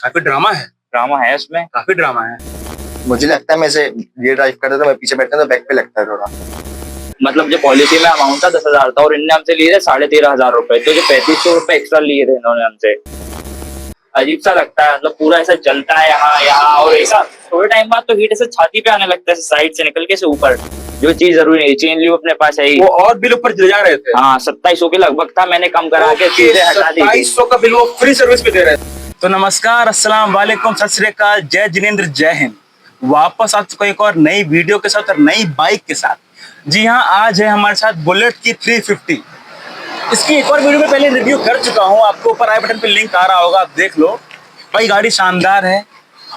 काफी ड्रामा है उसमें, काफी ड्रामा है। मुझे लगता है मैं से ये ड्राइव करता तो मैं पीछे बैठता तो बैक पे लगता है थोड़ा। मतलब जो पॉलिसी में अमाउंट था 10,000 था और इनने हमसे लिए थे 13,500 रुपए, तो जो 3500 रुपए एक्स्ट्रा लिए थे इन्होंने हमसे। अजीब सा लगता है, मतलब पूरा ऐसा चलता है यहाँ और ऐसा थोड़े टाइम बाद तो हीट ऐसे छाती पे आने लगता है साइड से निकल के से ऊपर, जो चीज जरूरी नहीं। चेन ल्यू अपने पास है ही, वो और बिल ऊपर चले जा रहे थे। हाँ 2700 के लगभग था, मैंने कम करा के चीजें हटा दी। 2700 का बिल वो फ्री सर्विस पे दे रहे थे। तो नमस्कार, अस्सलाम वालेकुम, सत श्री अकाल, जय जिनेंद्र, जय हिंद। वापस आ चुका एक और नई वीडियो के साथ और नई बाइक के साथ। जी हाँ, आज है हमारे साथ बुलेट की 350। इसकी एक और वीडियो में पहले रिव्यू कर चुका हूँ, आपको ऊपर आई बटन पे लिंक आ रहा होगा, आप देख लो। भाई गाड़ी शानदार है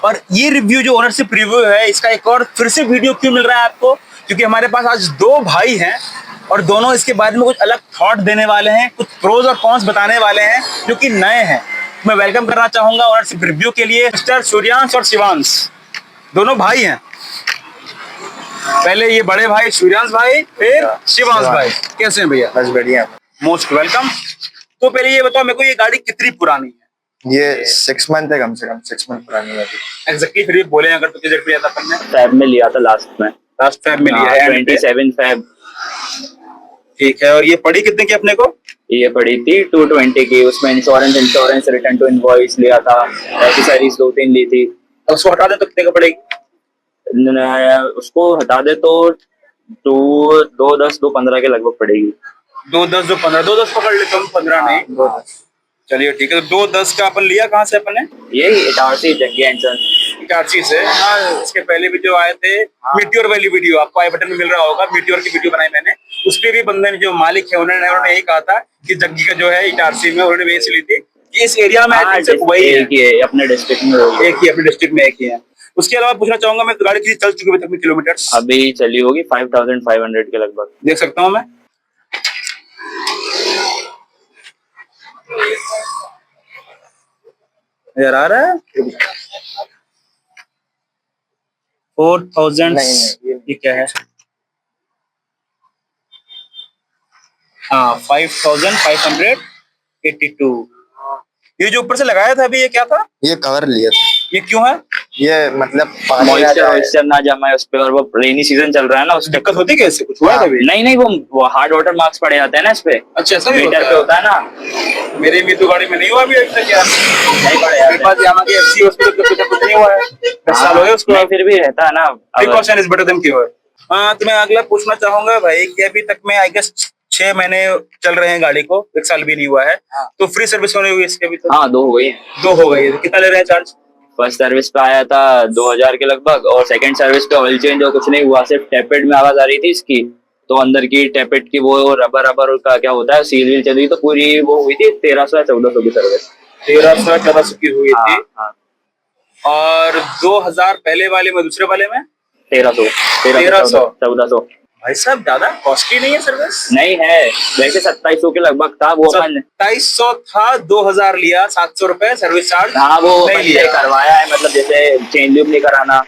और ये रिव्यू जो ओनरशिप रिव्यू है, इसका एक और फिर से वीडियो क्यों मिल रहा है आपको, क्योंकि हमारे पास आज दो भाई हैं और दोनों इसके बारे में कुछ अलग थॉट देने वाले हैं, कुछ प्रोज और कॉन्स बताने वाले हैं जो कि नए हैं। मैं वेलकम करना चाहूंगा ओनरशिप रिव्यू के लिए मिस्टर सूर्यांश और शिवांश, दोनों भाई हैं। पहले ये बड़े भाई सूर्यांश भाई, फिर शिवांश भाई। कैसे हैं भैया? बस बढ़िया। Most welcome. तो पहले ये बताओ मेरे को, ये गाड़ी कितनी पुरानी है? ये 6 मंथ है, कम से कम 6 मंथ पुरानी है अभी। एग्जैक्टली फिर भी बोले अगर तो किधर लिया था अपन ने? फैब में लिया था, लास्ट फैब में लिया है, 27 फैब। ठीक है। और ये पड़ी कितने की अपने को? ये पड़ी थी 220 की, उसमें इंश्योरेंस रिटर्न टू इनवॉइस लिया था, एक्सेसरीज 2-3 ली थी। और उसको हटा दे तो कितने का पड़ेगी? उसको हटा दे तो 210 215 के लगभग पड़ेगी। 210 215, 210 पकड़ लेता हूँ, 15 नहीं। 210। चलिए ठीक है। तो 210 का अपन लिया कहाँ से अपन ने? यही इटारसी जग्गी एंसन इटारसी से। हाँ, इसके पहले भी जो आए थे मीटियोर वाली वीडियो आपको आई बटन में मिल रहा होगा, मीटियोर की वीडियो बनाई मैंने। उसपे भी बंदे ने, जो मालिक है, उन्होंने यही कहा था कि जग्गी का जो है इटारसी में उन्होंने वही से ली थी कि इस एरिया में वही है, अपने डिस्ट्रिक्ट में एक ही, अपने डिस्ट्रिक्ट में एक ही है। उसके अलावा पूछना चाहूंगा मैं, गाड़ी कितनी चल चुकी है तक में किलोमीटर? अभी चली होगी 5500 के लगभग। देख सकता हूँ मैं। नजर आ रहा है 4000। ये क्या है? हाँ 5582। ये जो ऊपर से लगाया था अभी, ये क्या था? ये कवर लिया था। ये क्यों है? ये मतलब मॉइस्चर ना जमा है उस पे, और वो रेनी सीजन चल रहा है ना, उस दिक्कत होती है? कैसे कुछ हुआ है अभी? नहीं वो हार्ड वाटर मार्क्स पड़े जाते हैं ना इस पे। अच्छा, ऐसा भी मीटर पे होता है ना। मेरे भी तो गाड़ी में नहीं हुआ अभी तक यार। नहीं पड़े मेरे पास यहाँ के एफसी हॉस्पिटल का कुछ नहीं हुआ है। 10 साल हो गए उसको। फिर भी रहता है ना, precaution is better than cure. हाँ, तो मैं अगला पूछना चाहूंगा भाई कि अभी तक में आई गेस 6 महीने चल रहे हैं गाड़ी को, 1 साल भी नहीं हुआ है। तो फ्री सर्विस होने हुई इसके अभी तो? हाँ 2 हो गई। 2 हो गई। कितना ले रहे हैं चार्ज? फर्स्ट सर्विस पे आया था 2000 के लगभग, और सेकंड सर्विस पे ऑयल चेंज और कुछ नहीं हुआ, सिर्फ टैपेट में आवाज आ रही थी इसकी, तो अंदर की टैपेट की वो रबर का क्या होता है, सील वील चली, तो पूरी वो हुई थी 1300 या 1400 की सर्विस। 1300 या 1400 की हुई थी। हाँ। और 2000 पहले वाले में, दूसरे वाले में 1300 1400। भाई साहब ज्यादा कॉस्टली नहीं है सर्विस? नहीं है, वैसे 2700 के लगभग था वो। 2700 था, 2000 लिया, 700 रुपए सर्विस चार्ज। हाँ वो नहीं लिया, करवाया है, मतलब जैसे चेन ल्यूब नहीं कराना,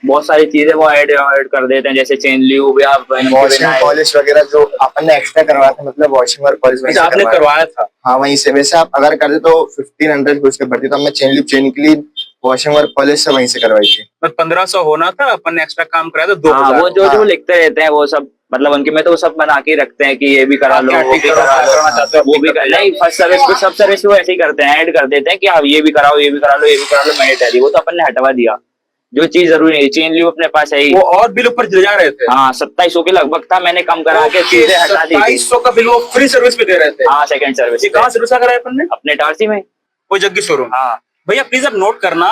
बहुत सारी चीजें वो ऐड कर देते हैं, जैसे चेन ल्यूब या वॉशिंग पॉलिश वगैरह जो अपन ने एक्स्ट्रा करवाया था, मतलब वॉशिंग और पॉलिश आपने करवाया था? हाँ वहीं से। वैसे आप अगर करते तो 1500 कुछ के पड़ती, तो हमने chain lube, chain clean, washing और पॉलिश सब वहीं से करवाई थी। 1500 होना था, अपन ने एक्स्ट्रा काम कराया तो 2000। वो जो लिखते रहते हैं वो सब, मतलब उनके में तो वो सब बना के रखते हैं कि ये भी करा लो, वो भी करा लो, वो भी नहीं। फर्स्ट सर्विस पे सब सर्विस वो ऐसे ही करते हैं, ऐड कर देते हैं कि आप ये भी कराओ, ये भी करा लो, ये भी करा लो, मैंडेटरी। वो तो अपन ने हटवा दिया, जो चीज जरूरी नहीं। चेन ल्यूब अपने पास है ही। वो और बिल ऊपर चले जा रहे थे। हाँ 2700 के लगभग था, मैंने कम करा के चीजें हटा दी। 2700 का बिल वो फ्री सर्विस पे दे रहे थे। हाँ सेकंड सर्विस। कहाँ सर्विस कराया अपन ने? अपने टारसी में, वो जग्गी शोरूम। हाँ भैया प्लीज आप नोट करना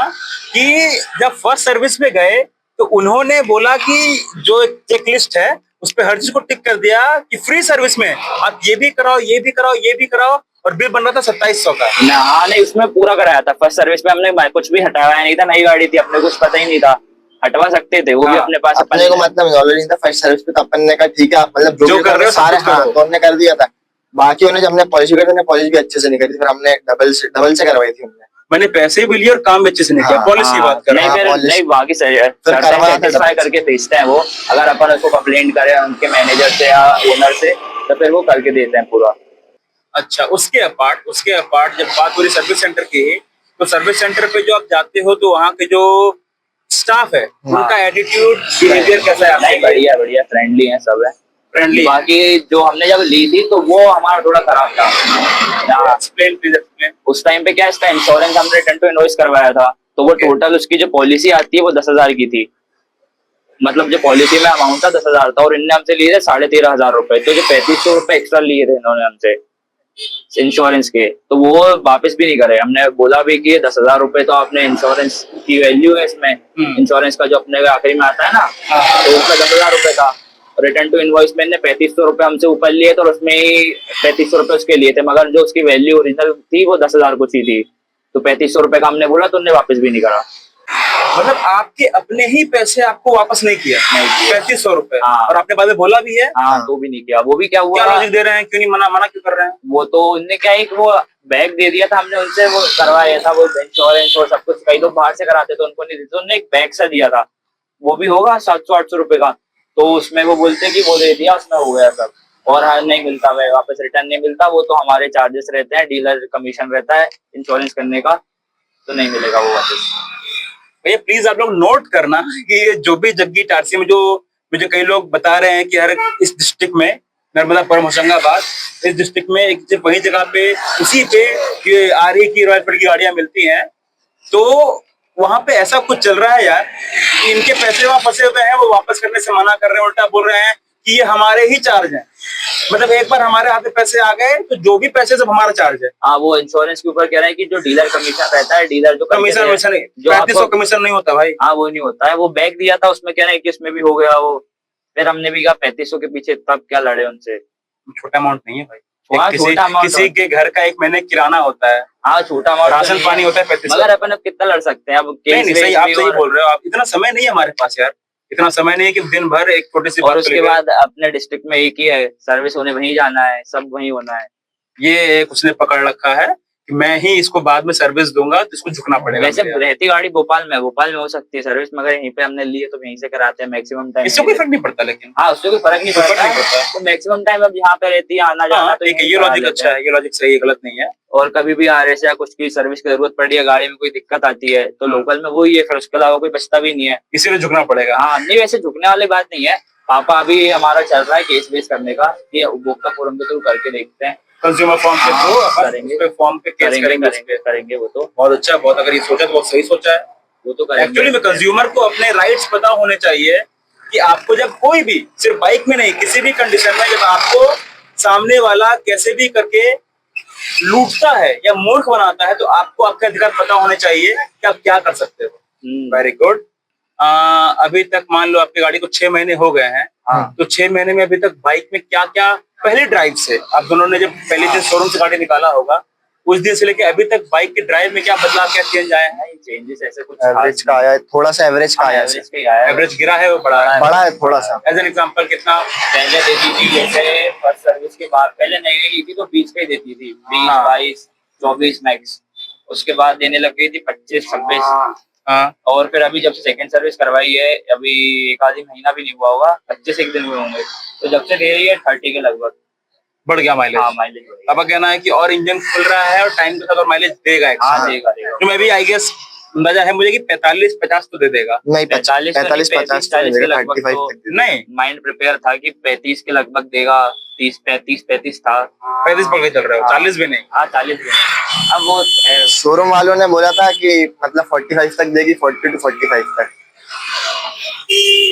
कि जब फर्स्ट सर्विस में गए तो उन्होंने बोला कि जो चेक लिस्ट है उस पे हर चीज को टिक कर दिया कि फ्री सर्विस में आप ये भी कराओ, ये भी कराओ, ये भी कराओ, और बिल बन रहा था 2700 का। हाँ नहीं, उसमें पूरा कराया था। फर्स्ट सर्विस में हमने कुछ भी हटाया नहीं था, नई गाड़ी थी, अपने कुछ पता ही नहीं था, हटवा सकते थे वो भी अपने पास। अपने को मतलब नॉलेज नहीं था फर्स्ट सर्विस पे, तो अपन ने कहा ठीक है, मतलब जो कर रहे हो सारे, हाँ तो हमने कर दिया था। बाकी उन्हें जब हमने पॉलिश की थी, पॉलिश भी अच्छे से नहीं करी, फिर हमने डबल से करवाई थी हमने। मैंने पैसे भी लिए और काम भी अच्छे से नहीं किया। पॉलिश की बात कर रहे हैं। नहीं बाकी सेटिस्फाई करके भेजते हैं वो, अगर अपन उसको कंप्लेंट करें उनके मैनेजर से या ओनर से, तो फिर वो करके देते हैं पूरा। अच्छा, उसके अपार्ट जब बात हो रही सर्विस सेंटर की, तो सर्विस सेंटर पे जो आप जाते हो तो वहाँ के जो स्टाफ है उनका एटीट्यूड बिहेवियर कैसा है आपके नहीं, लिए? बढ़िया बढ़िया, फ्रेंडली है, सब है फ्रेंडली? बाकी जो हमने जब ली थी तो वो हमारा थोड़ा खराब था। Explain please explain. उस टाइम पे क्या, इसका इंश्योरेंस हमने रिटर्न टू इनवॉइस करवाया था, तो वो टोटल उसकी जो पॉलिसी आती है वो 10,000 की थी। मतलब जो पॉलिसी में अमाउंट था 10,000 था, और इनने हमसे लिए थे 13,500 रुपए। तो जो 3500 रुपए एक्स्ट्रा लिए थे इन्होंने हमसे इंश्योरेंस के, तो वो वापस भी नहीं करे। हमने बोला भी कि 10,000 रुपए तो आपने इंश्योरेंस की वैल्यू है इसमें, इंश्योरेंस का जो अपने आखिरी में आता है ना, तो उसका 10,000 रुपए था। रिटर्न टू इनवॉइस में 3500 रुपए हमसे ऊपर लिए थे, और उसमें ही 3500 रुपए उसके लिए थे, मगर जो उसकी वैल्यू ओरिजिनल थी वो 10,000 कुछ ही थी। तो 3500 रुपए का हमने बोला तो उन्होंने वापस भी नहीं करा। मतलब आपके अपने ही पैसे आपको वापस नहीं किया? नहीं किया। 3500 रुपए? हाँ। और आपने बाद में बोला भी है? हाँ, तो भी नहीं किया। वो भी क्या क्या हुआ, लॉजिक दे रहे हैं, क्यों नहीं मना मना क्यों कर रहे हैं? वो तो उनने क्या है कि वो बैग दे दिया था, हमने उनसे वो करवाया था, वो इंश्योरेंस और सब कुछ। कई लोग बाहर से कराते तो उनको नहीं देते, उन्होंने एक बैग सा दिया था, वो भी होगा 700-800 रुपए का। तो उसमें वो बोलते कि वो दे दिया, उसमें हो गया सब। और हाँ, नहीं मिलता, वह वापस रिटर्न नहीं मिलता। वो तो हमारे चार्जेस रहते हैं, डीलर कमीशन रहता है इंश्योरेंस करने का, तो नहीं मिलेगा वो वापस। भैया प्लीज आप लोग नोट करना कि ये जो भी जग्गी टारसी में जो मुझे कई लोग बता रहे हैं कि हर इस डिस्ट्रिक्ट में, नर्मदापुरम होशंगाबाद इस डिस्ट्रिक्ट में एक सिर्फ वही जगह पे उसी पे ये आरई की रॉयल एनफील्ड की गाड़ियां मिलती हैं, तो वहां पे ऐसा कुछ चल रहा है यार कि इनके पैसे वहां फंसे हुए हैं, वो वापस करने से मना कर रहे हैं, उल्टा बोल रहे हैं कि ये हमारे ही चार्ज हैं। मतलब एक बार हमारे हाथ में पैसे आ गए तो जो भी पैसे सब हमारा चार्ज है। हाँ, वो इंश्योरेंस के ऊपर कह रहे हैं कि जो डीलर कमीशन रहता है, डीलर जो कमीशन वमीशन जो 3500 आपको, कमीशन नहीं होता भाई। हाँ वो नहीं होता है। वो बैग दिया था, उसमें कह रहे हैं कि इसमें भी हो गया वो। फिर हमने भी कहा 3500 के पीछे तब क्या लड़े उनसे। छोटा अमाउंट नहीं है भाई। हाँ, किसी छोटा amount किसी के घर का एक महीने किराना होता है, हाँ, छोटा अमाउंट राशन पानी होता है 3500। मगर अपन अब कितना लड़ सकते हैं अब। नहीं नहीं, केस सही वेस आप भी सही और- बोल रहे हो। आप इतना समय नहीं है हमारे पास यार, इतना समय नहीं है कि दिन भर एक छोटी सी और बात को उसके लेकर- बाद अपने डिस्ट्रिक्ट में एक ही है सर्विस, उन्हें वहीं जाना है, सब वहीं होना है। ये एक उसने पकड़ रखा है कि मैं ही इसको बाद में सर्विस दूंगा तो इसको झुकना पड़ेगा वैसे मेरे यहाँ। रहती गाड़ी भोपाल में हो सकती है सर्विस, मगर यहीं पे हमने ली है तो यहीं से कराते हैं मैक्सिमम टाइम। इससे कोई फर्क नहीं पड़ता लेकिन। हाँ, उससे कोई फर्क नहीं कोई फर्क पड़ता नहीं पड़ता। तो मैक्सिमम टाइम अब यहाँ पे रहती है, आना जाना हाँ तो ठीक है, यहीं ये करा लॉजिक लेते अच्छा हैं। है, ये लॉजिक सही है, गलत नहीं है। और कभी भी RS या कुछ की सर्विस की जरूरत पड़ी है, गाड़ी में कोई दिक्कत आती है तो लोकल में वही है, फिर उसके अलावा कोई बचता भी नहीं है। इसीलिए झुकना पड़ेगा। हाँ, नहीं वैसे झुकने वाली बात नहीं है। पापा अभी हमारा चल रहा है केस बेस करने का, कि उपभोक्ता फोरम के थ्रू करके देखते हैं। कंज्यूमर फॉर्म के हाँ, थ्रू अपन करेंगे। उस पे फॉर्म पे केस करेंगे उस पे। करेंगे वो तो। बहुत अच्छा, बहुत अगर ये सोचा तो बहुत सही सोचा है। वो तो करेंगे। एक्चुअली में कंज्यूमर को अपने राइट्स पता होने चाहिए कि आपको जब कोई भी, सिर्फ बाइक में नहीं, किसी भी कंडीशन में जब आपको सामने वाला कैसे भी करके लूटता है या मूर्ख बनाता है तो आपको आपके अधिकार पता होने चाहिए कि आप क्या कर सकते हो। Very good. अभी तक मान लो आपकी गाड़ी को 6 महीने हो गए हैं, हाँ। तो 6 महीने में अभी तक बाइक में क्या क्या, पहली ड्राइव से आप दोनों ने जब पहले दिन शोरूम से गाड़ी निकाला होगा उस दिन से लेके अभी तक बाइक की ड्राइव में क्या बदलाव, क्या चेंज आया है? चेंजेस ऐसे कुछ एवरेज का आया है, थोड़ा सा एवरेज का आया है। एवरेज का ही आया है। एवरेज गिरा है वो बढ़ा है? बड़ा है थोड़ा सा। एज एन एग्जांपल कितना? पहले देती थी जैसे फर्स्ट सर्विस के बाद, पहले नई नई ली थी तो 20 का ही देती थी, 20, हाँ। 22, 24 मैक्स। उसके बाद देने लग गई थी 25, 26। हाँ और फिर अभी जब से सेकंड सर्विस करवाई है, अभी एक आधी महीना भी नहीं हुआ होगा, 25 एक दिन हुए होंगे, तो जब से दे रही है 30 के लगभग। बढ़ गया माइलेज? हाँ, माइलेज अब कहना है कि और इंजन खुल रहा है और टाइम के साथ और माइलेज देगा extra। हाँ, देगा देगा। तो मैं भी आई गेस अंदाजा है मुझे कि 45-50 तो दे देगा। नहीं 45 45 50 40 के लगभग 35 तो तक दे नहीं, माइंड प्रिपेयर था कि 35 के लगभग देगा, 30, 35 था। 35 पकड़ के चल रहे हो, 40 भी नहीं? हाँ, 40 भी नहीं। अब वो शोरूम वालों ने बोला था कि मतलब 45 तक देगी, 40 to 45 तक।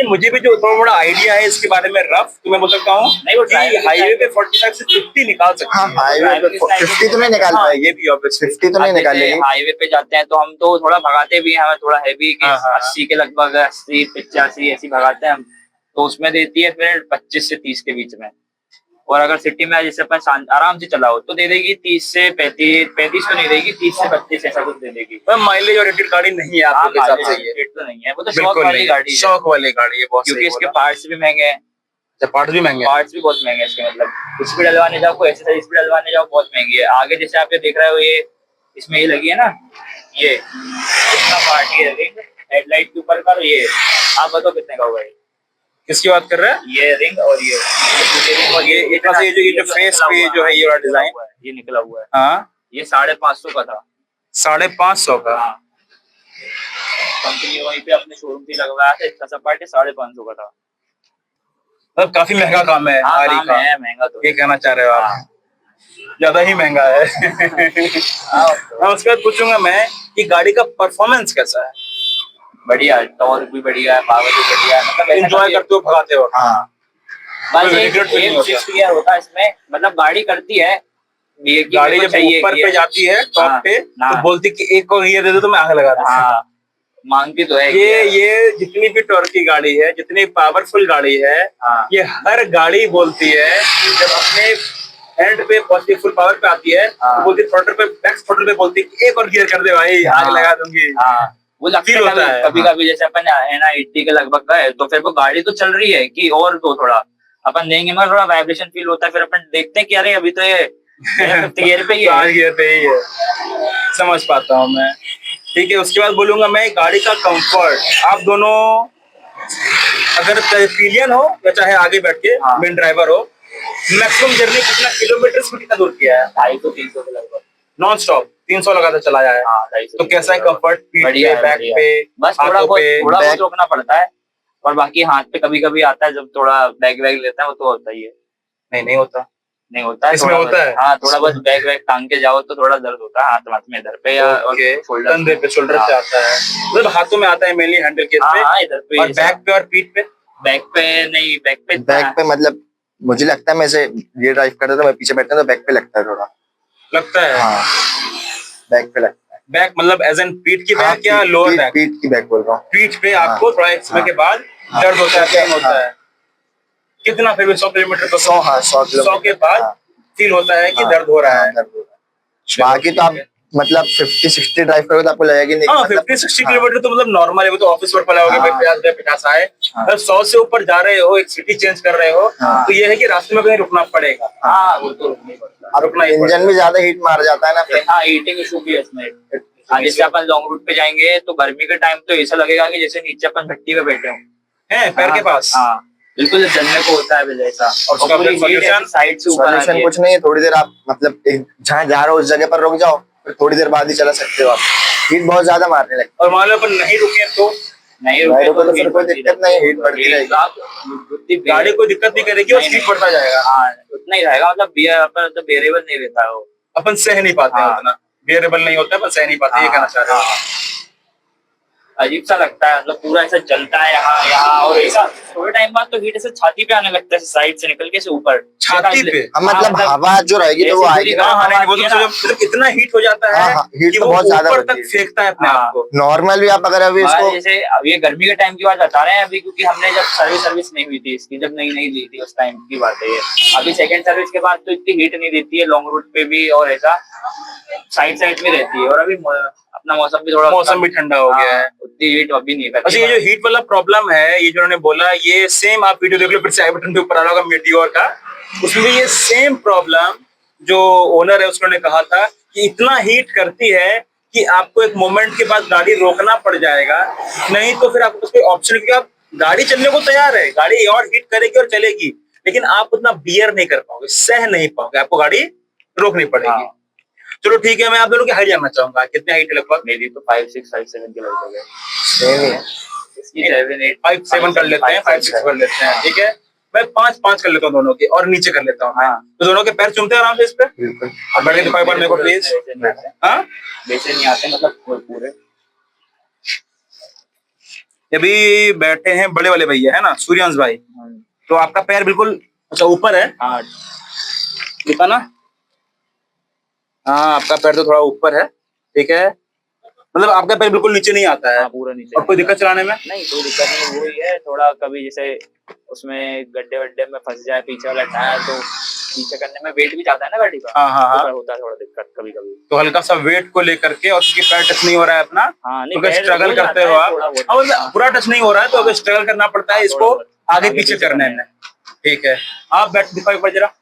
मुझे भी जो थोड़ा बड़ा आइडिया है इसके बारे में रफ, तो मैं बोल सकता हूँ नहीं, वो हाईवे पे 45 से 50 निकाल सकते हाँ, हैं। हाईवे पे 50 तो नहीं निकाल हाँ, पाएगी, ये भी ऑब्वियसली 50 तो नहीं निकालेगी। हाईवे पे जाते हैं तो हम तो थोड़ा भगाते भी हैं, हमें थोड़ा हैवी के हाँ, हाँ। 80 के लगभग, 80, 85 ऐसी भगाते हैं हम, तो उसमें देती है फिर 25 से 30 के बीच में। और अगर सिटी में जैसे अपन आराम से चलाओ तो दे देगी 30 से 35, 35 तो नहीं देगी, 30 से 32 ऐसा कुछ दे देगी। माइलेज और रेटेड गाड़ी नहीं है आपके हिसाब से? ये रेट तो नहीं है, वो तो शौक बिल्कुल वाली नहीं, गाड़ी है, शौक वाली गाड़ी है, बहुत क्योंकि सही इसके बोला। पार्ट्स भी महंगे हैं। पार्ट्स भी महंगे हैं। पार्ट्स भी बहुत महंगे हैं इसके, मतलब कुछ भी डलवाने जाओ, कोई एक्सेसरीज भी डलवाने जाओ, बहुत महंगी है। आगे जैसे आप ये देख रहे हो, ये इसमें ये लगी है ना, ये कितना पार्ट, ये हेडलाइट के ऊपर का, ये आप बताओ कितने का होगा? ये किसकी बात कर रहे हैं? ये रिंग और ये रिंग और ये जो फेस पे जो है ये वाला डिजाइन, ये निकला हुआ है, हाँ ये 550 का था। 550 का। कंपनी वहीं पे अपने शोरूम पे लगवाया था, इतना सा पार्ट 550 का था। मतलब काफी महंगा काम है हाँ आरी काम का, है, महंगा तो ये कहना चाह रहे हो आप? ज्यादा ही महंगा है। हाँ, उसके बाद पूछूंगा मैं कि गाड़ी का परफॉर्मेंस कैसा है? बढ़िया है, टॉर्क भी बढ़िया है, पावर भी बढ़िया है, मतलब ऐसा एंजॉय कभी- करते हो भगाते हो? हाँ बस कोई एक regret feel नहीं एक होता? शिफ्ट गियर होता है इसमें, मतलब गाड़ी करती है ये कि गाड़ी मेरे को जब चाहिए ऊपर गियर। पे जाती है टॉप हाँ, पे तो हाँ। बोलती कि एक और गियर दे दो तो मैं आग लगा दूं। हाँ मांगती तो है ये गियर। ये जितनी भी टॉर्क की गाड़ी है, जितनी पावरफुल गाड़ी है, हाँ। ये हर गाड़ी बोलती है जब अपने एंड पे पहुंचती फुल पावर पे आती है हाँ। तो बोलती थ्रॉटल पे, बैक थ्रॉटल पे बोलती है एक और गियर कर दे भाई, आग हाँ। लगा दूंगी। हाँ वो लगता Feel है होता है, कभी हाँ। कभी जैसे अपन है ना 80 के लगभग गए तो फिर वो गाड़ी तो चल रही है कि और तो थोड़ा अपन देंगे मगर थोड़ा वाइब्रेशन फील होता है, फिर अपन देखते हैं कि अरे अभी तो ये 5th गियर पे ही पांच है। गियर पे ही है, समझ पाता हूँ मैं। ठीक है, उसके बाद बोलूंगा मैं गाड़ी का कंफर्ट। आप दोनों अगर पिलियन हो या चाहे आगे बैठ के हाँ। मेन ड्राइवर हो, मैक्सिमम जर्नी कितना किलोमीटर में कितना दूर किया है? 250-300 के लगभग। नॉन स्टॉप 300 लगातार चलाया है। हाँ 250। तो कैसा है कंफर्ट? पीठ बढ़िया पे, है, बैक बढ़िया पे, है। बस थोड़ा हाथों बहुत पे? थोड़ा बहुत बैक- रोकना पड़ता है और बाकी हाथ पे कभी कभी आता है जब थोड़ा बैग वैग लेता है, वो तो होता ही है। नहीं होता। नहीं होता है इसमें थोड़ा होता बहुत। है? हाँ थोड़ा बहुत बैग वैग टांग के जाओ तो थोड़ा दर्द होता है हाथ में, इधर पे या और ओके, शोल्डर कंधे पे, शोल्डर पे आता है, मतलब हाथों में आता है मेनली, हैंडल केस हाँ पे। हाँ इधर पे। और बैक पे और पीठ पे? बैक पे नहीं, बैक पे बैक पे मतलब मुझे लगता है मैं से ये ड्राइव करता तो मैं पीछे बैठता तो बैक पे लगता है थोड़ा। लगता है? हाँ बैक पे लगता है। बैक मतलब एज एन पीठ की हाँ, बैक या लोअर बैक? पीठ की बैक बोल रहा हूँ। पीठ पे हाँ। आपको थोड़ा एक समय हाँ। के बाद हाँ। दर्द होता है, पेन होता हाँ। है। कितना फिर भी 100 किलोमीटर तो 100 हाँ 100 100 के बाद हाँ। फील होता है कि हाँ, दर्द हो रहा हाँ, है। दर्द हो रहा है। चलो, बाकी तो आप ठीक है। मतलब 50-60 ड्राइव करोगे तो आपको लगेगा कि नहीं हाँ, मतलब 50-60 हाँ, किलोमीटर तो मतलब नॉर्मल है, वो तो ऑफिस वर्क वाला हो गया, भाई हाँ। 50 आए। हाँ। अगर 100 से ऊपर जा रहे हो, एक सिटी चेंज कर रहे हो, हाँ। तो ये है कि रास्ते में कहीं रुकना पड़ेगा। हाँ वो तो रुकना ही पड़ता अब रुकना ही इंजन पड़ेगा। भी ज्यादा हीट मार जाता है ना है। फिर। हाँ हीटिंग इशू भी है इसमें। हाँ जैसे अपन लॉन्ग रूट पे जाएंगे तो गर्मी के टाइम तो ऐसा लगेगा कि जैसे नीचे अपन भट्टी पे बैठे हों। है पैर के पास। हाँ बिल्कुल जलने को होता है जैसा। और उसका पूरी फिर हीट solution? साइड से ऊपर आ सॉल्यूशन रही है। कुछ नहीं है, थोड़ी देर आप मतलब जहाँ जा रहे हो उस जगह पर रुक जाओ, फिर थोड़ी देर बाद ही चला सकते हो आप। हीट बहुत ज्यादा मारने लगती और मान लो अपन नहीं रुके तो नहीं नहीं रुको तो heat फिर कोई बढ़ती दिक्कत नहीं, हीट बढ़ती रहेगी। रहेगी। आप गाड़ी कोई दिक्कत नहीं करेगी और नहीं, स्पीड नहीं। बढ़ता जाएगा। हाँ उतना ही रहेगा, मतलब मतलब बेरेबल नहीं रहता है वो। अपन सह नहीं पाते हैं हाँ। उतना, बेरेबल नहीं होता है, अपन सह नहीं पाते, ये कहना चाह रहे हो? अजीब सा लगता है, मतलब पूरा ऐसा जलता है यहाँ यहाँ और ऐसा थोड़े टाइम बाद तो हीट ऐसे छाती पे आने लगता है, साइड से निकल के से ऊपर छाती पे? हाँ, मतलब हवा जो रहेगी तो वो जैसे आएगी पूरी ना। हाँ, नहीं, वो आती है तो ना। मतलब इतना हीट हो जाता हाँ, है हाँ, heat कि तो वो बहुत ज्यादा ऊपर बढ़ती तक है। फेंकता है अपने हाँ। आप को। नॉर्मल भी आप अगर अभी मगर इसको जैसे अब ये गर्मी के टाइम की बात बता रहे हैं अभी, क्योंकि हमने जब सर्विस नहीं हुई थी इसकी, जब नई नई ली थी उस टाइम की बात है ये। अभी सेकंड सर्विस के बाद तो इतनी हीट नहीं देती है लॉन्ग रूट पे भी, और ऐसा साइड में रहती है। और अभी अपना मौसम भी थोड़ा मौसम भी ठंडा हो गया है। उतनी हीट अभी नहीं अच्छा, करती। ये जो हीट वाला प्रॉब्लम है, ये जो उन्होंने बोला, ये सेम आप वीडियो देख लो, फिर से आई बटन पे ऊपर आ रहा होगा मीटियोर का, उसमें ये सेम प्रॉब्लम जो ओनर है उसने कहा था कि इतना हीट करती है कि आपको एक मोमेंट के बाद गाड़ी रोकना पड़ जाएगा, नहीं तो फिर आपको कोई ऑप्शन, क्योंकि आप गाड़ी चलने को तैयार है, गाड़ी और हीट करेगी और चलेगी, लेकिन आप उतना बियर नहीं कर पाओगे, सह नहीं पाओगे, आपको गाड़ी रोकनी पड़ेगी। हाँ। चलो ठीक है, मैं आप दोनों की हाइट जानना चाहूंगा, कितने हाइट है लगभग? मेरी तो 5'6", 5'7" के लगभग है। सेम ही है। इसकी 7'8", 5'7" कर लेते हैं, 5'6" कर लेते हैं, ठीक है। मैं 5'5" कर लेता हूँ दोनों की, और नीचे कर लेता हूँ। हाँ। तो दोनों के पैर चूमते हैं आराम से इस पे? बिल्कुल। अब बैठ के दिखाओ एक बार मेरे को प्लीज। हाँ, वैसे नहीं आते, मतलब पूरे अभी बैठे हैं बड़े वाले भैया, है ना, सूर्यांश भाई, तो आपका पैर बिल्कुल अच्छा ऊपर है, हाँ दिखा ना। हाँ, आपका पैर तो थोड़ा ऊपर है, ठीक है, मतलब आपका पैर बिल्कुल नीचे नहीं आता है। हाँ पूरा नीचे। और कोई दिक्कत चलाने में? नहीं कोई दिक्कत नहीं, वही है थोड़ा कभी जैसे उसमें गड्ढे वड्ढे में फंस जाए पीछे वाला टायर, तो पीछे करने में वेट भी जाता है ना गाड़ी का। हाँ हाँ हाँ, तो होता है थोड़ा दिक्कत कभी कभी। तो हल्का सा वेट को लेकर के, और क्योंकि पैर टच नहीं हो रहा है अपना, हाँ नहीं तो स्ट्रगल करते हो आप। हाँ, मतलब पूरा टच नहीं हो रहा है तो अगर स्ट्रगल करना पड़ता है इसको आगे पीछे करने में, ठीक है। आप बैठ दिखाओ एक बार जरा।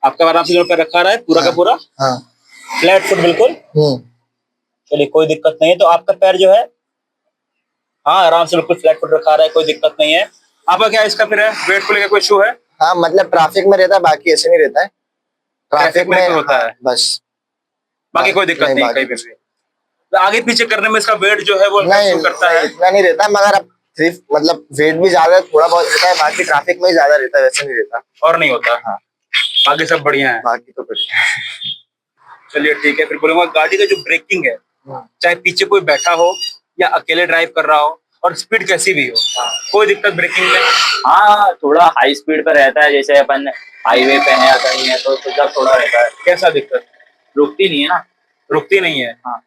आपका आराम से जो पैर रखा रहा है पूरा का पूरा हाँ। फ्लैट फुट बिल्कुल, चलिए कोई दिक्कत नहीं है। तो आपका पैर जो है, हाँ आराम से बिल्कुल फ्लैट फुट रखा रहा है, कोई दिक्कत नहीं है। आपका क्या इसका फिर है, वेट को लेकर कोई इशू है? हाँ मतलब ट्रैफिक में रहता है, बाकी ऐसे नहीं रहता है। ट्रैफिक में होता है, बस, बाकी कोई दिक्कत नहीं बाकी कहीं पे भी। तो आगे पीछे करने में इसका वेट जो है वो नहीं शो करता है। इतना नहीं रहता, मगर अब सिर्फ मतलब वेट भी ज्यादा थोड़ा बहुत रहता है, बाकी ट्रैफिक में ही ज्यादा रहता है, वैसे नहीं रहता। और नहीं होता। हाँ, बाकी सब बढ़िया है। बाकी तो कुछ चलिए ठीक है, फिर बोलूंगा गाड़ी का जो ब्रेकिंग है, नहीं। चाहे पीछे कोई बैठा हो या अकेले ड्राइव कर रहा हो, और स्पीड कैसी भी हो, कोई दिक्कत ब्रेकिंग में? हाँ, थोड़ा हाई स्पीड पे रहता है, जैसे अपन हाईवे पे है या कहीं है तो जब थोड़ा रहता है। कैसा दिक्कत? रुकती नहीं है ना। रुकती नहीं है। हाँ,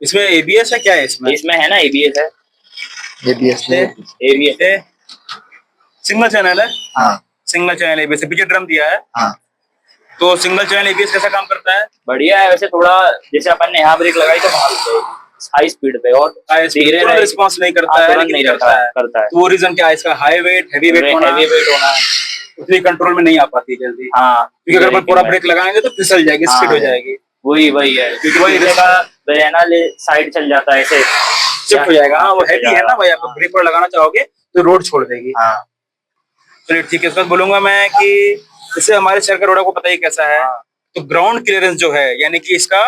इसमें एबीएस है? क्या है इसमें? इसमें है ना एबीएस है। ABS नहीं है। एबीएस है। सिंगल चैनल है? हाँ सिंगल चैनल एबीएस, पीछे ड्रम दिया है। हाँ, तो सिंगल चैनल एबीएस कैसा काम करता है? बढ़िया है वैसे, थोड़ा जैसे अपन ने यहाँ ब्रेक लगाई तो वहां हाई स्पीड पे और धीरे तुरंत रिस्पॉन्स नहीं करता है, तुरंत लेकिन नहीं करता है। करता है। तो वो रीजन क्या है इसका? हाई वेट, हेवी वेट होना, हेवी वेट होना है। उतनी कंट्रोल में नहीं आ पाती जल्दी। हाँ, क्योंकि अगर अपन पूरा ब्रेक लगाएंगे तो फिसल जाएगी, हाँ, स्किड हो जाएगी। वही है, क्योंकि वही जगह बैना साइड चल जाता है, ऐसे शिफ्ट हो जाएगा। हाँ, वो हैवी है ना भाई, आप ब्रेक पर लगाना चाहोगे तो रोड छोड़ देगी। हाँ, चलिए ठीक है, इसके बाद बोलूंगा मैं कि इससे हमारे शहर का रोड को पता ही कैसा है। तो ग्राउंड क्लियरेंस जो है, यानी कि इसका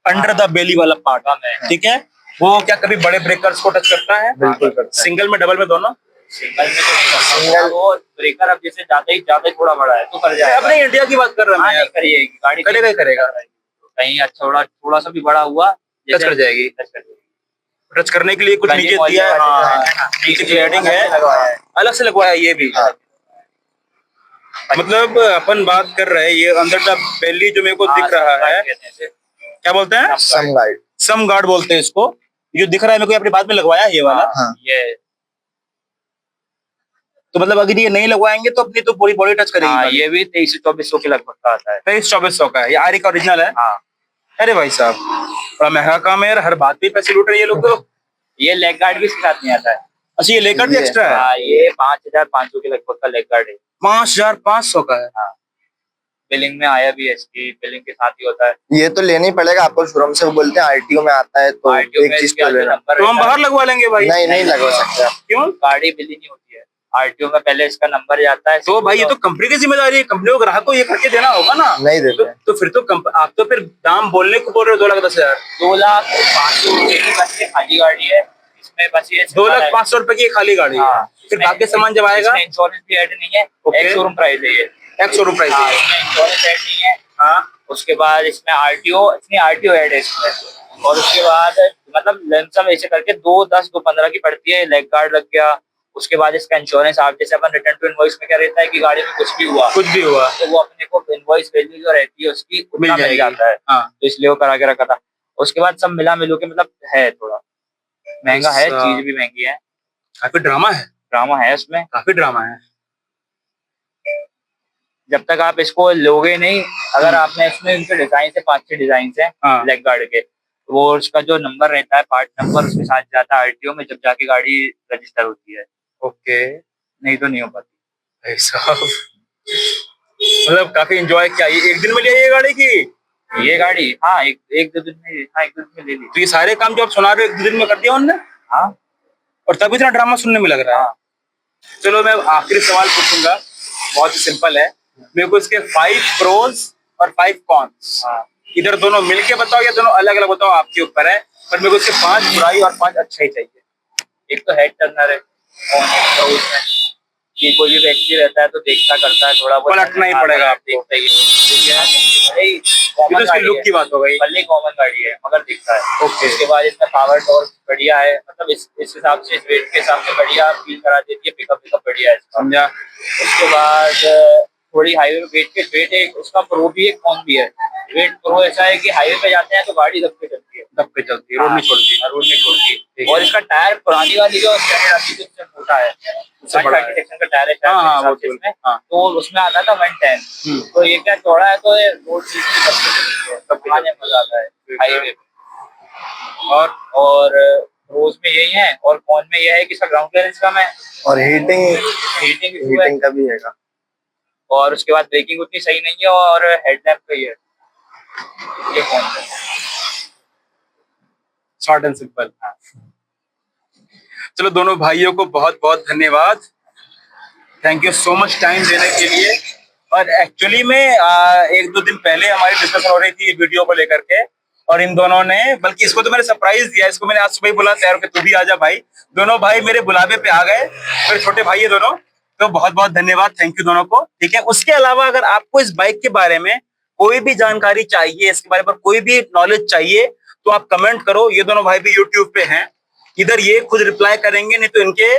अंडर द बेली वाला पार्ट, ठीक है, वो क्या कभी बड़े ब्रेकर्स को टच करता है? बिल्कुल करता है। सिंगल में, डबल में, दोनों? सिंगल में तो नहीं करता। वो ब्रेकर अब जैसे ज्यादा ही थोड़ा बड़ा है तो कर जाएगा। अपने इंडिया की बात कर रहे हैं। नहीं करिएगी, गाड़ी करेगा ही करेगा। कहीं अच्छा थोड़ा सा भी बड़ा हुआ टच कर जाएगी। टच कर जाएगी। टच करने के लिए कुछ नीचे दिया है। हाँ, नीचे जो हेडिंग है अलग से लगवाया है ये भी। मतलब अपन बात कर रहे हैं, ये अंदर द बेली जो मेरे को दिख रहा है, क्या बोलते हैं? सम गाइड, सम गार्ड बोलते हैं इसको। जो दिख रहा है मेरे को, अपने बाद में लगवाया है ये वाला। हाँ, ये तो मतलब अगर ये नहीं लगवाएंगे तो अपनी तो पूरी बॉडी टच करेगी। हाँ, ये भी 2300 से 2400 के लगभग का आता है। 2300-2400 का है। ये आरी का ओरिजिनल है। हाँ, अरे भाई साहब, बड़ा महंगा काम है यार, हर बात पे पैसे लूट रहे हैं ये लोग तो। ये लेग गार्ड भी इसके साथ नहीं आता है। अच्छा, ये लेकर भी एक्स्ट्रा है? हाँ, ये 5500 के लगभग का लेग गार्ड है। 5500 का है? हाँ, बिलिंग में आया भी है, इसकी बिलिंग के साथ ही होता है। ये तो लेना ही पड़ेगा आपको शोरूम से, वो बोलते हैं RTO में आता है, तो RTO एक में चीज इसका तो जो लेना। नंबर तो हम रहता है, बाहर लगवा लेंगे भाई। नहीं लगवा सकते आप। क्यों? गाड़ी बिली नहीं होती है। RTO में पहले इसका नंबर जाता है। तो भाई ये तो कंपनी की जिम्मेदारी है, कंपनी को ग्राहक को ये करके देना होगा ना। नहीं देते। तो फिर तो आप तो फिर दाम बोलने को बोल रहे हो 2,10,000। 2,05,000 रुपए की बस ये खाली गाड़ी है। इसमें बस ये 2,05,000 रुपए की खाली गाड़ी है। हाँ, फिर बाकी सामान जब आएगा? इंश्योरेंस भी ऐड नहीं है। एक शोरूम प्राइस है ये। एक शोरूम प्राइस हाँ, है। इसमें इंश्योरेंस ऐड नहीं है। हाँ, उसके बाद इसमें RTO ऐड है इसमें। और उसके बाद मतलब लमसम ऐसे करके 2,10, 2,15 की पड़ती है। लेग गार्ड लग गया। उसके बाद इसका इंश्योरेंस, आप जैसे अपन रिटर्न टू इनवॉइस में क्या रहता है कि गाड़ी में कुछ भी हुआ तो वो अपने को इनवॉइस वैल्यू जो रहती है उसकी उतना मिल जाता है। हाँ। तो इसलिए वो करा के रखा था। उसके बाद सब मिला मिलू के मतलब है थोड़ा महंगा है, चीज भी महंगी है। काफी ड्रामा है उसमें। काफी ड्रामा है। जब तक आप इसको लोगे नहीं, अगर आपने इसमें इनके डिजाइन से 5-6 डिजाइन है लेग गार्ड के, वो उसका जो नंबर रहता है, पार्ट नंबर उसके साथ जाता है RTO में, जब जाके गाड़ी रजिस्टर होती है। ओके। नहीं तो नहीं हो पाती। भाई साहब, मतलब काफी एंजॉय किया। ये एक दिन में लिया ये गाड़ी की? ये गाड़ी हाँ, एक दो दिन में ले ली। तो ये सारे काम जो आप सुना रहे हो 1-2 दिन में कर दिया उन्होंने? हाँ, और तब इतना ड्रामा सुनने में लग रहा है। चलो मैं आखिरी सवाल पूछूंगा, बहुत ही सिंपल है। मेरे को इसके 5 प्रोज और 5 कॉन्स, इधर दोनों मिलके बताओ या दोनों अलग अलग बताओ, आपके ऊपर है। पर मेरे को इसके 5 बुराई और 5 अच्छा ही चाहिए। एक तो हेड टर्नर है कि कोई भी व्यक्ति रहता है तो देखता करता है, थोड़ा बहुत पलटना ही पड़ेगा आपको। कॉमन इसकी लुक की बात हो गई। भले कॉमन गाड़ी है मगर दिखता है। ओके। उसके बाद इसमें पावर टॉर्क बढ़िया है, मतलब इस हिसाब से, इस वेट के हिसाब से बढ़िया फील करा देती है। पिकअप बढ़िया है, समझा। उसके बाद थोड़ी हाईवे वेट है, उसका प्रो भी है, कॉन भी है। वेट प्रो ऐसा है कि हाईवे पे जाते हैं तो गाड़ी दब के चलती है, रोड नहीं छोड़ती। रोड नहीं छोड़ती। और इसका टायर पुरानी वाली जो स्टैंडर्ड आती है उससे मोटा है, उससे बड़ा सेक्शन का टायर है शायद। तो उसमें आता था 110। तो ये क्या चौड़ा है, तो रोड चलाने में मजा आता है हाईवे पे। और रोज में यही है, और कॉन में यह है कि इसका ग्राउंड क्लियरेंस कम है और हीटिंग का भी है। और उसके बाद ब्रेकिंग उतनी सही नहीं है, और हेडलैम्प का ही है ये कौन है। Short and simple. चलो दोनों भाइयों को बहुत बहुत धन्यवाद। Thank you so much time देने के लिए। और एक्चुअली में एक दो दिन पहले हमारी डिस्कशन हो रही थी वीडियो को लेकर के, और इन दोनों ने, बल्कि इसको तो मैंने सरप्राइज दिया, इसको मैंने आज सुबह ही बोला तैयार कि तू भी आ जा भाई। दोनों भाई मेरे बुलावे पे आ गए, मेरे छोटे भाई है दोनों, तो बहुत बहुत धन्यवाद, थैंक यू दोनों को। ठीक है, उसके अलावा अगर आपको इस बाइक के बारे में कोई भी जानकारी चाहिए, इसके बारे में कोई भी नॉलेज चाहिए, तो आप कमेंट करो। ये दोनों भाई भी यूट्यूब पे हैं, इधर ये खुद रिप्लाई करेंगे, नहीं तो इनके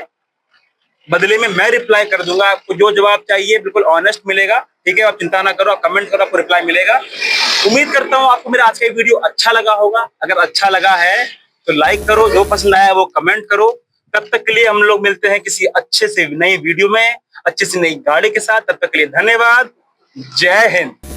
बदले में मैं रिप्लाई कर दूंगा। आपको जो जवाब चाहिए बिल्कुल ऑनेस्ट मिलेगा। ठीक है, आप चिंता ना करो, आप कमेंट करो, आपको रिप्लाई मिलेगा। उम्मीद करता हूँ आपको मेरा आज का ये वीडियो अच्छा लगा होगा। अगर अच्छा लगा है तो लाइक करो, जो पसंद आया वो कमेंट करो। तब तक के लिए हम लोग मिलते हैं किसी अच्छे से नई वीडियो में, अच्छे से नई गाड़ी के साथ। तब तक के लिए धन्यवाद, जय हिंद।